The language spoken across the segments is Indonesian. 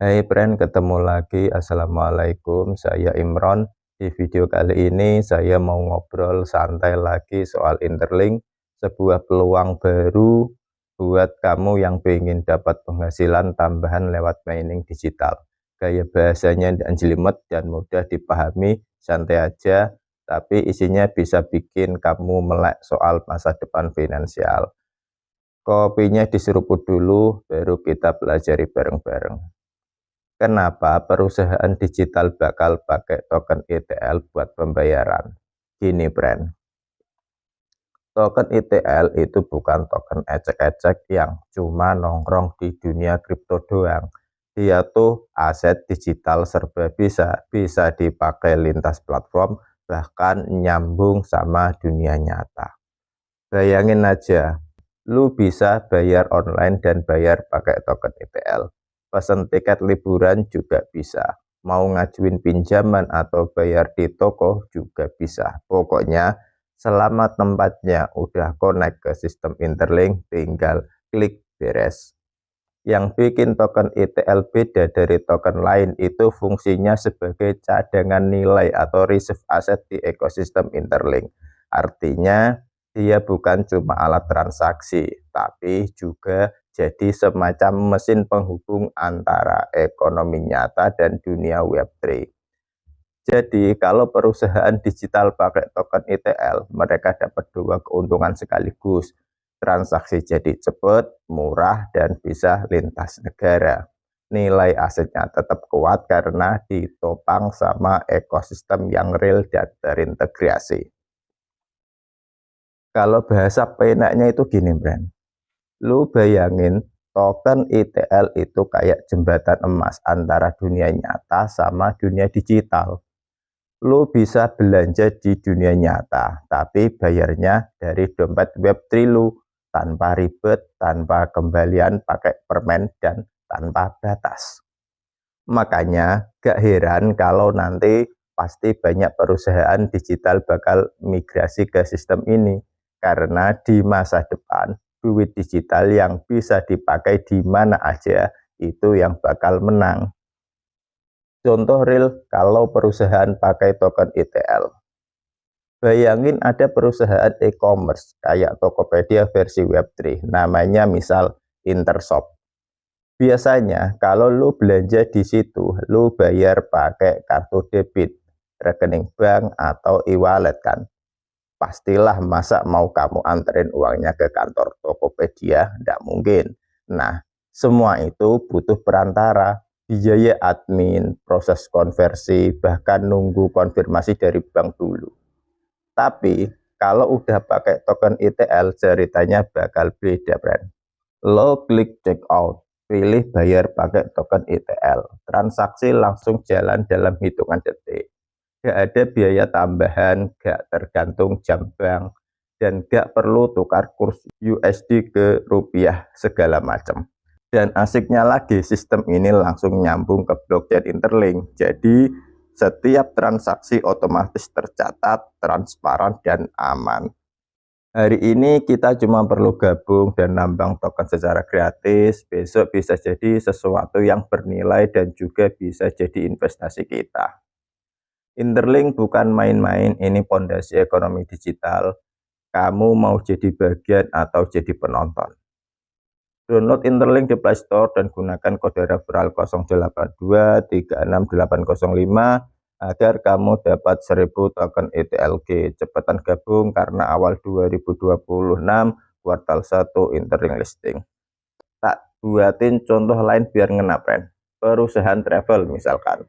Hai friend, ketemu lagi. Assalamualaikum, saya Imron. Di video kali ini saya mau ngobrol santai lagi soal Interlink, sebuah peluang baru buat kamu yang pengen dapat penghasilan tambahan lewat mining digital. Gaya bahasanya jelimet dan mudah dipahami, santai aja, tapi isinya bisa bikin kamu melek soal masa depan finansial. Kopinya diseruput dulu, baru kita pelajari bareng-bareng. Kenapa perusahaan digital bakal pakai token ETL buat pembayaran? Gini, friend. Token ETL itu bukan token ecek-ecek yang cuma nongkrong di dunia kripto doang. Dia tuh aset digital serba bisa dipakai lintas platform, bahkan nyambung sama dunia nyata. Bayangin aja, lu bisa bayar online dan bayar pakai token ETL. Pesan tiket liburan juga bisa. Mau ngajuin pinjaman atau bayar di toko juga bisa. Pokoknya selama tempatnya udah connect ke sistem Interlink, tinggal klik beres. Yang bikin token ETL beda dari token lain itu fungsinya sebagai cadangan nilai atau reserve aset di ekosistem Interlink. Artinya dia bukan cuma alat transaksi, tapi juga jadi semacam mesin penghubung antara ekonomi nyata dan dunia Web3. Jadi kalau perusahaan digital pakai token ETL, mereka dapat dua keuntungan sekaligus. Transaksi jadi cepat, murah, dan bisa lintas negara. Nilai asetnya tetap kuat karena ditopang sama ekosistem yang real dan terintegrasi. Kalau bahasa penaknya itu gini, Bran. Lu bayangin token ETL itu kayak jembatan emas antara dunia nyata sama dunia digital. Lu bisa belanja di dunia nyata, tapi bayarnya dari dompet Web3 lu, tanpa ribet, tanpa kembalian pakai permen, dan tanpa batas. Makanya gak heran kalau nanti pasti banyak perusahaan digital bakal migrasi ke sistem ini, karena di masa depan duit digital yang bisa dipakai di mana aja itu yang bakal menang. Contoh real kalau perusahaan pakai token ETL. Bayangin ada perusahaan e-commerce kayak Tokopedia versi Web3, namanya misal Intershop. Biasanya kalau lu belanja di situ, lu bayar pakai kartu debit, rekening bank atau e-wallet kan. Pastilah masa mau kamu anterin uangnya ke kantor Tokopedia, tidak mungkin. Nah, semua itu butuh perantara, biaya admin, proses konversi, bahkan nunggu konfirmasi dari bank dulu. Tapi kalau udah pakai token ETL, ceritanya bakal beda, friend. Lo klik checkout, pilih bayar pakai token ETL, transaksi langsung jalan dalam hitungan detik. Gak ada biaya tambahan, gak tergantung jam bank, dan gak perlu tukar kurs USD ke rupiah segala macam. Dan asiknya lagi, sistem ini langsung nyambung ke blockchain Interlink. Jadi setiap transaksi otomatis tercatat, transparan, dan aman. Hari ini kita cuma perlu gabung dan nambang token secara gratis. Besok bisa jadi sesuatu yang bernilai dan juga bisa jadi investasi kita. Interlink bukan main-main, ini pondasi ekonomi digital. Kamu mau jadi bagian atau jadi penonton? Download Interlink di Play Store dan gunakan kode referral 082368805 agar kamu dapat 1000 token ETLG. Cepatan gabung karena awal 2026 kuartal 1 Interlink listing. Tak buatin contoh lain biar ngena, friend. Perusahaan travel misalkan.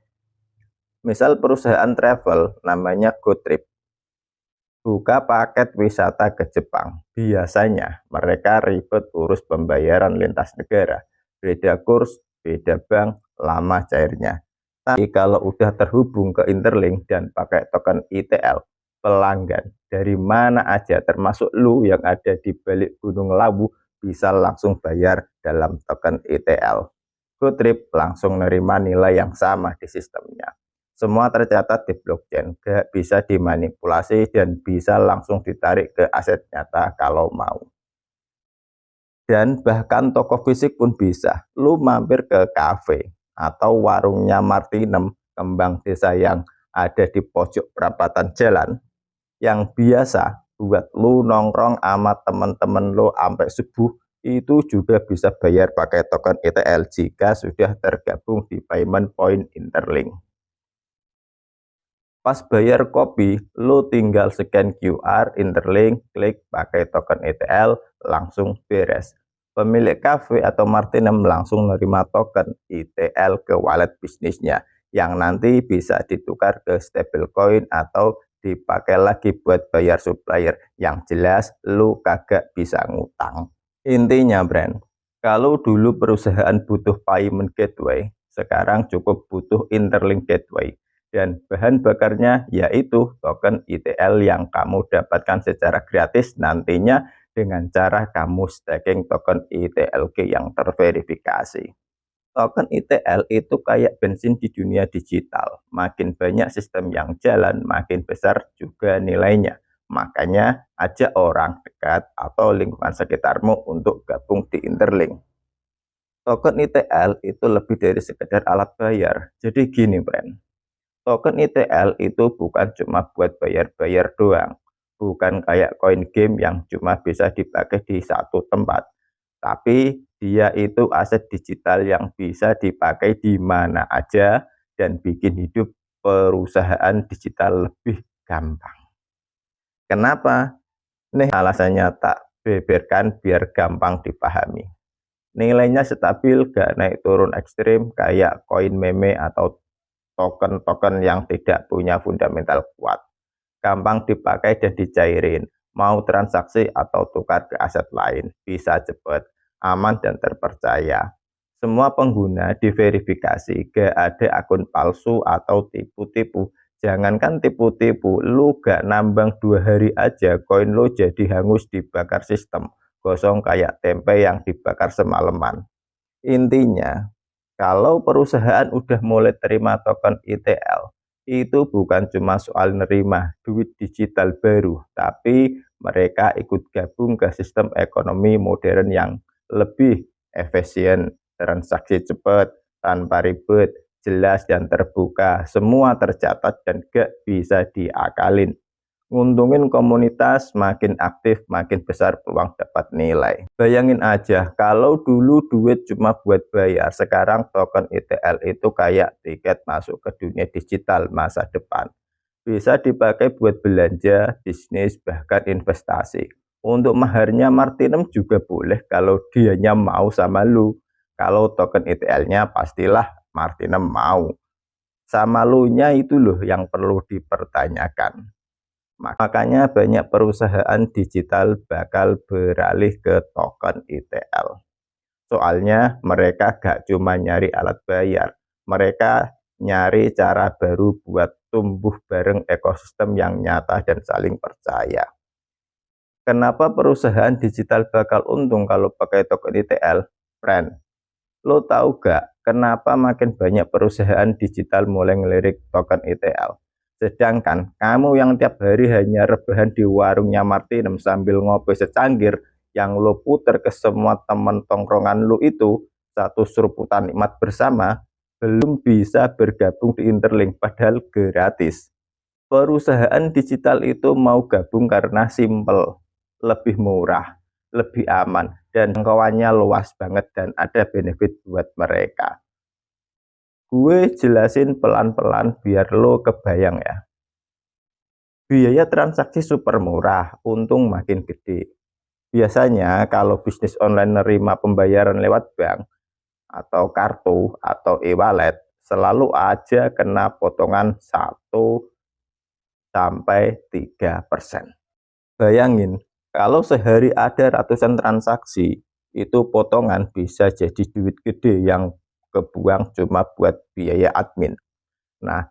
Misal perusahaan travel namanya GoTrip. Buka paket wisata ke Jepang. Biasanya mereka ribet urus pembayaran lintas negara. Beda kurs, beda bank, lama cairnya. Tapi kalau udah terhubung ke Interlink dan pakai token ETL, pelanggan dari mana aja termasuk lu yang ada di balik Gunung Lawu bisa langsung bayar dalam token ETL. GoTrip langsung nerima nilai yang sama di sistemnya. Semua tercatat di blockchain, gak bisa dimanipulasi dan bisa langsung ditarik ke aset nyata kalau mau. Dan bahkan toko fisik pun bisa. Lu mampir ke kafe atau warungnya Martinem, kembang desa yang ada di pojok perapatan jalan, yang biasa buat lu nongkrong sama temen-temen lu sampai subuh, itu juga bisa bayar pakai token ETL jika sudah tergabung di Payment Point Interlink. Pas bayar kopi, lu tinggal scan QR, Interlink, klik pakai token ETL, langsung beres. Pemilik kafe atau Martinem langsung menerima token ETL ke wallet bisnisnya, yang nanti bisa ditukar ke stablecoin atau dipakai lagi buat bayar supplier. Yang jelas, lu kagak bisa ngutang. Intinya brand, kalau dulu perusahaan butuh payment gateway, sekarang cukup butuh Interlink gateway. Dan bahan bakarnya yaitu token ETL yang kamu dapatkan secara gratis nantinya dengan cara kamu staking token ETLK yang terverifikasi. Token ETL itu kayak bensin di dunia digital. Makin banyak sistem yang jalan, makin besar juga nilainya. Makanya ajak orang dekat atau lingkungan sekitarmu untuk gabung di Interlink. Token ETL itu lebih dari sekedar alat bayar. Jadi gini, friend. Token ETL itu bukan cuma buat bayar-bayar doang. Bukan kayak koin game yang cuma bisa dipakai di satu tempat. Tapi dia itu aset digital yang bisa dipakai di mana aja dan bikin hidup perusahaan digital lebih gampang. Kenapa? Nih alasannya tak beberkan biar gampang dipahami. Nilainya stabil, gak naik turun ekstrim kayak koin meme atau token-token yang tidak punya fundamental kuat. Gampang dipakai dan dicairin. Mau transaksi atau tukar ke aset lain. Bisa cepat, aman dan terpercaya. Semua pengguna diverifikasi, gak ada akun palsu atau tipu-tipu. Jangankan tipu-tipu, lu gak nambang 2 hari aja, koin lu jadi hangus dibakar sistem. Gosong kayak tempe yang dibakar semalaman. Intinya, kalau perusahaan udah mulai terima token ETL, itu bukan cuma soal nerima duit digital baru, tapi mereka ikut gabung ke sistem ekonomi modern yang lebih efisien, transaksi cepat, tanpa ribet, jelas dan terbuka, semua tercatat dan gak bisa diakalin. Nguntungin komunitas, makin aktif, makin besar peluang dapat nilai. Bayangin aja, kalau dulu duit cuma buat bayar, sekarang token ETL itu kayak tiket masuk ke dunia digital masa depan. Bisa dipakai buat belanja, bisnis, bahkan investasi. Untuk maharnya Martinem juga boleh kalau dianya mau sama lu. Kalau token ETL-nya pastilah Martinem mau. Sama lu nya itu loh yang perlu dipertanyakan. Makanya banyak perusahaan digital bakal beralih ke token ETL. Soalnya mereka gak cuma nyari alat bayar, mereka nyari cara baru buat tumbuh bareng ekosistem yang nyata dan saling percaya. Kenapa perusahaan digital bakal untung kalau pakai token ETL? Friend, lo tahu gak kenapa makin banyak perusahaan digital mulai ngelirik token ETL? Sedangkan kamu yang tiap hari hanya rebahan di warungnya Martinem sambil ngopi secangkir, yang lo puter ke semua teman tongkrongan lo itu satu seruputan nikmat bersama, belum bisa bergabung di Interlink padahal gratis. Perusahaan digital itu mau gabung karena simple, lebih murah, lebih aman, dan jangkauannya luas banget dan ada benefit buat mereka. Gue jelasin pelan-pelan biar lo kebayang ya. Biaya transaksi super murah, untung makin gede. Biasanya kalau bisnis online nerima pembayaran lewat bank atau kartu atau e-wallet, selalu aja kena potongan 1-3%. Bayangin, kalau sehari ada ratusan transaksi, itu potongan bisa jadi duit gede yang kebuang cuma buat biaya admin. Nah,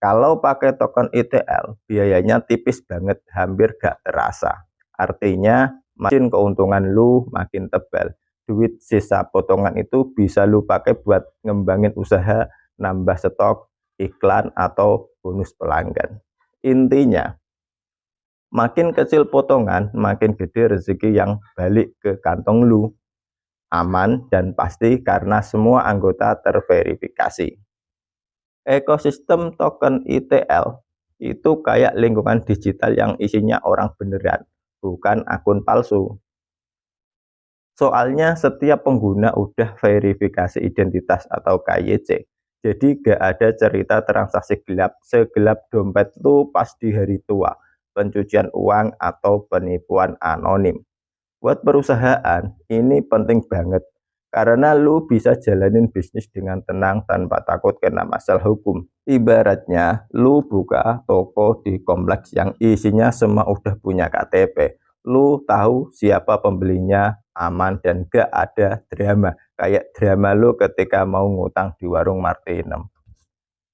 kalau pakai token ETL, biayanya tipis banget, hampir gak terasa. Artinya, makin keuntungan lu makin tebal. Duit sisa potongan itu bisa lu pakai buat ngembangin usaha, nambah stok, iklan, atau bonus pelanggan. Intinya, makin kecil potongan, makin gede rezeki yang balik ke kantong lu. aman, dan pasti karena semua anggota terverifikasi. Ekosistem token ETL itu kayak lingkungan digital yang isinya orang beneran, bukan akun palsu. Soalnya setiap pengguna udah verifikasi identitas atau KYC. Jadi gak ada cerita transaksi gelap segelap dompet tuh pas di hari tua, pencucian uang atau penipuan anonim. Buat perusahaan, ini penting banget. Karena lu bisa jalanin bisnis dengan tenang tanpa takut kena masalah hukum. Ibaratnya, lu buka toko di kompleks yang isinya semua udah punya KTP. Lu tahu siapa pembelinya, aman, dan gak ada drama. Kayak drama lu ketika mau ngutang di warung Martinem.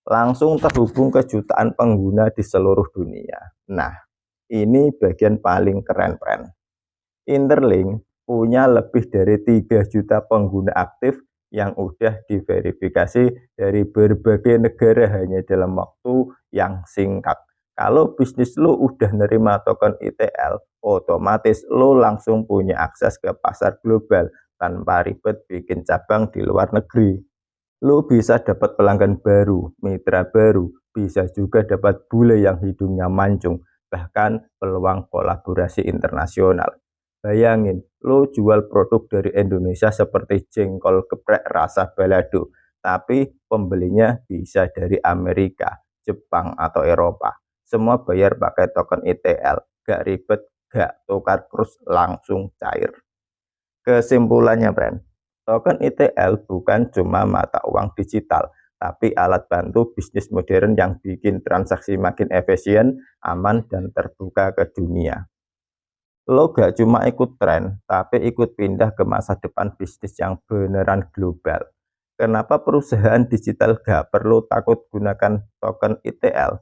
Langsung terhubung ke jutaan pengguna di seluruh dunia. Nah, ini bagian paling keren, friend. Interlink punya lebih dari 3 juta pengguna aktif yang udah diverifikasi dari berbagai negara hanya dalam waktu yang singkat. Kalau bisnis lu udah nerima token ETL, otomatis lu langsung punya akses ke pasar global tanpa ribet bikin cabang di luar negeri. Lu bisa dapat pelanggan baru, mitra baru, bisa juga dapat bule yang hidungnya mancung, bahkan peluang kolaborasi internasional. Bayangin, lu jual produk dari Indonesia seperti jengkol geprek rasa balado, tapi pembelinya bisa dari Amerika, Jepang, atau Eropa. Semua bayar pakai token ETL, gak ribet, gak tukar kurs, langsung cair. Kesimpulannya, friend, token ETL bukan cuma mata uang digital, tapi alat bantu bisnis modern yang bikin transaksi makin efisien, aman, dan terbuka ke dunia. Lo gak cuma ikut tren, tapi ikut pindah ke masa depan bisnis yang beneran global. Kenapa perusahaan digital gak perlu takut gunakan token ETL?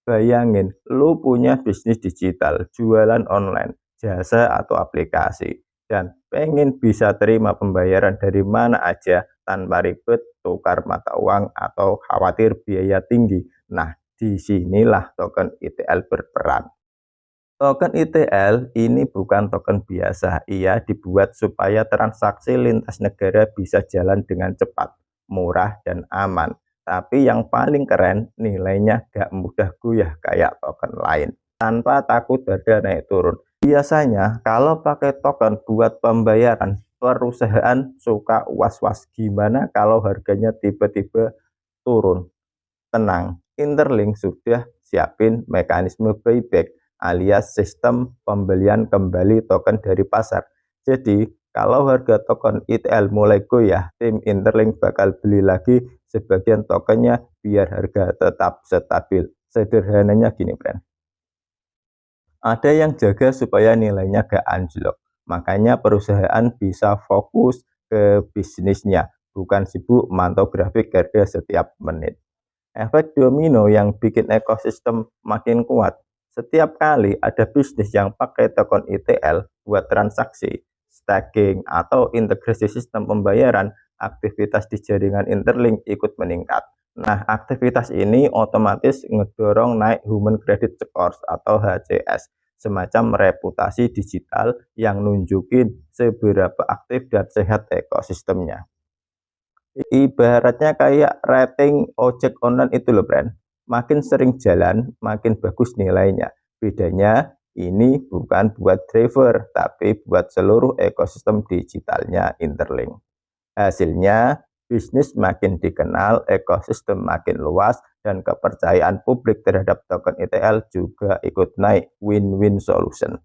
Bayangin, lo punya bisnis digital, jualan online, jasa atau aplikasi, dan pengen bisa terima pembayaran dari mana aja tanpa ribet tukar mata uang atau khawatir biaya tinggi. Nah, disinilah token ETL berperan. Token ETL ini bukan token biasa, ia dibuat supaya transaksi lintas negara bisa jalan dengan cepat, murah, dan aman. Tapi yang paling keren, nilainya gak mudah goyah kayak token lain, tanpa takut harga naik turun. Biasanya kalau pakai token buat pembayaran, perusahaan suka was-was gimana kalau harganya tiba-tiba turun. Tenang, Interlink sudah siapin mekanisme buyback alias sistem pembelian kembali token dari pasar. Jadi, kalau harga token ETL mulai goyah, tim Interlink bakal beli lagi sebagian tokennya biar harga tetap stabil. Sederhananya gini, friend. Ada yang jaga supaya nilainya gak anjlok. Makanya perusahaan bisa fokus ke bisnisnya, bukan sibuk mantau grafik harga setiap menit. Efek domino yang bikin ekosistem makin kuat. Setiap kali ada bisnis yang pakai token ETL buat transaksi, staking, atau integrasi sistem pembayaran, aktivitas di jaringan Interlink ikut meningkat. Nah, aktivitas ini otomatis ngedorong naik Human Credit Scores atau HCS, semacam reputasi digital yang nunjukin seberapa aktif dan sehat ekosistemnya. Ibaratnya kayak rating ojek online itu loh, friend. Makin sering jalan, makin bagus nilainya. Bedanya ini bukan buat driver, tapi buat seluruh ekosistem digitalnya Interlink. Hasilnya, bisnis makin dikenal, ekosistem makin luas, dan kepercayaan publik terhadap token ETL juga ikut naik. Win-win solution.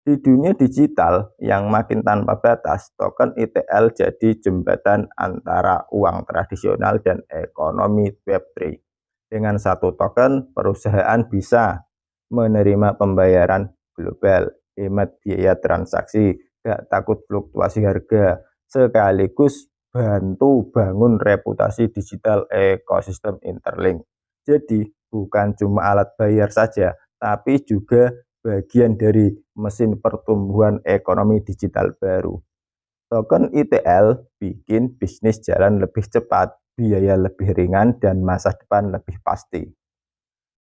Di dunia digital yang makin tanpa batas, token ETL jadi jembatan antara uang tradisional dan ekonomi Web3. Dengan satu token, perusahaan bisa menerima pembayaran global, hemat biaya transaksi, gak takut fluktuasi harga, sekaligus bantu bangun reputasi digital ekosistem Interlink. Jadi, bukan cuma alat bayar saja, tapi juga bagian dari mesin pertumbuhan ekonomi digital baru. Token ETL bikin bisnis jalan lebih cepat, biaya lebih ringan, dan masa depan lebih pasti.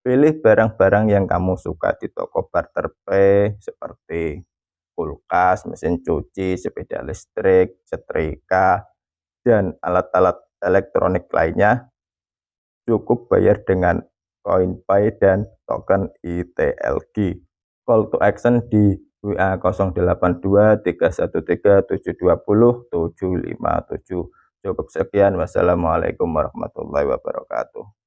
Pilih barang-barang yang kamu suka di toko barter pay seperti kulkas, mesin cuci, sepeda listrik, setrika, dan alat-alat elektronik lainnya, cukup bayar dengan koin Pi dan token ITLG. Call to action di WA 082313720757. Cukup sekian. Wassalamualaikum warahmatullahi wabarakatuh.